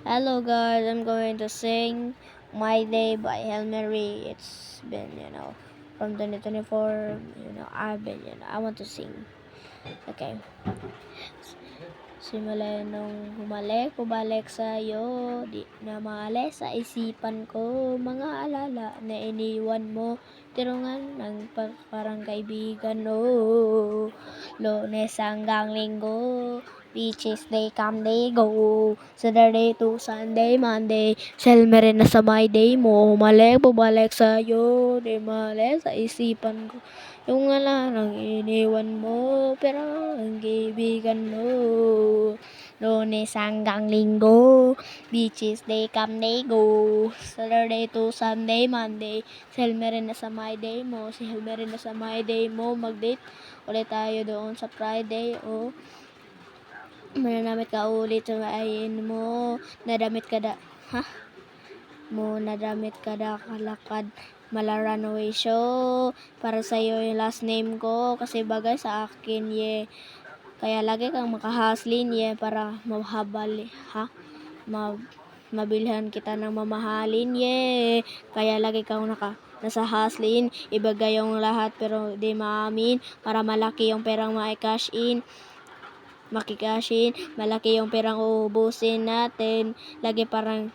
Hello guys, I'm going to sing My Day by Hail Mary. It's been, from 2024, I want to sing. Okay. Simula nung bumalik sa'yo, di na maalis sa isipan ko, mga alala na iniwan mo, tirungan ng parang kaibigan, oh. Lunes hanggang Linggo, beaches day come day go, Saturday to Sunday, Monday, selma rin na sa my day mo, bumalik sa'yo, di maalis sa isipan ko, yung alarang iniwan mo, pero ang kaibigan mo. Lunes hanggang Linggo, beaches day come day go, Saturday to Sunday, Monday, selma rin na sa my day mo, selma rin na sa my day mo, mag-date ulit tayo doon sa Friday, oh. Mananamit ka ulit sa ayin mo, nadamit ka kalakad, mala runaway show, para sa'yo yung last name ko, kasi bagay sa akin, yeah. Kaya lagi kang makahaslin, yeah, para mabilhan kita ng mamahalin, yeah. Kaya lagi kang nasa haslin, ibagay yung lahat pero di maamin, para malaki yung perang ma-cash in, malaki yung perang uubusin natin, lagi pa rin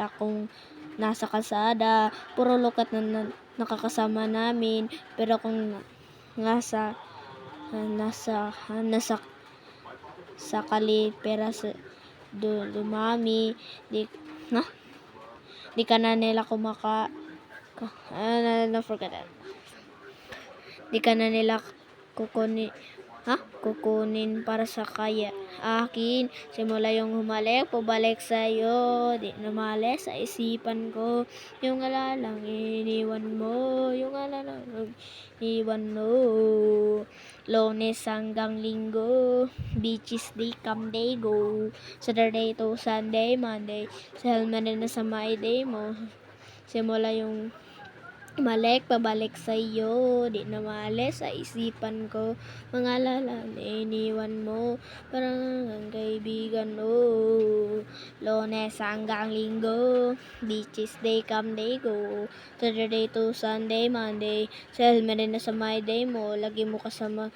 akong nasa kalsada, puro lukat na nakakasama namin, pero kung nasa kalipera sa dumami, di ka na nila di ka na nila kukunin para sa kaya akin, simula yung bumalik sa'yo, di na maalis sa isipan ko, yung alalang iniwan mo, Lunes hanggang Linggo, beaches day come day go, Saturday to Sunday, Monday, selma rin na sa my day mo, simula yung pabalik sa'yo, di na maalis sa isipan ko, mga alala na iniwan mo, parang ang kaibigan mo. Lunes hanggang Linggo, beaches day come day go, Saturday to Sunday, Monday, selma rin na sa my day mo, lagi mo kasama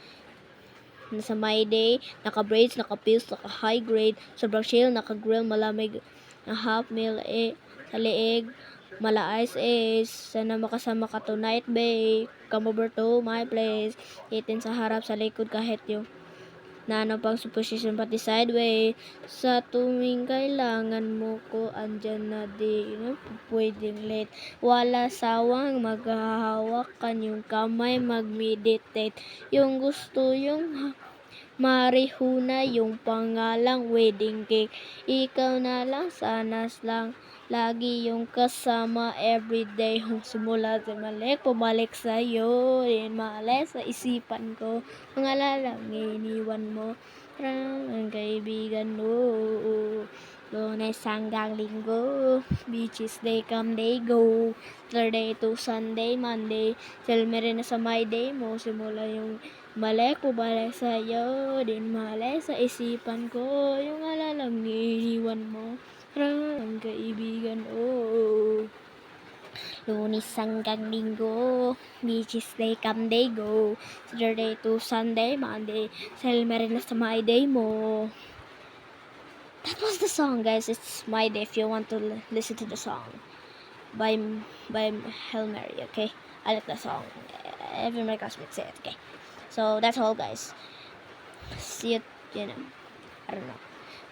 nasa my day, naka-braids, naka-pills, naka-high grade, sobrang chill, naka-grill, malamig na half meal sa leeg, mala ice sana makasama ka tonight, babe, come over to my place, itin sa harap, sa likod, kahit yung pang supposition pati sideways, sa tuwing kailangan mo ko, andyan na, di na pwedeng late, wala sawang maghahawakan yung kamay, mag-meditate, yung gusto yung marihuna, yung pangalang wedding cake, ikaw na lang, sanas lang lagi yung kasama everyday, simula sa pabalik sa'yo, din maalis sa isipan ko, mga lalang iniwan mo, parang ang kaibigan mo. Lunes hanggang Linggo, beaches day come day go, Saturday to Sunday, Monday, selma rin na sa my day mo, simula yung pabalik sa'yo, din maalis sa isipan ko, yung alalang iniwan mo, parang ang kaibigan, oh. Lunes hanggang Linggo, beaches day come day go, Saturday to Sunday, Monday, selma rin na sa my day mo. That was the song, guys. It's my day if you want to listen to the song by Hail Mary, okay? I like the song. Even my classmates say it, okay? So that's all, guys. See you, I don't know.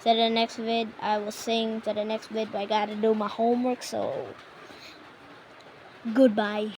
So the next vid, I will sing to the next vid, but I gotta do my homework, so goodbye.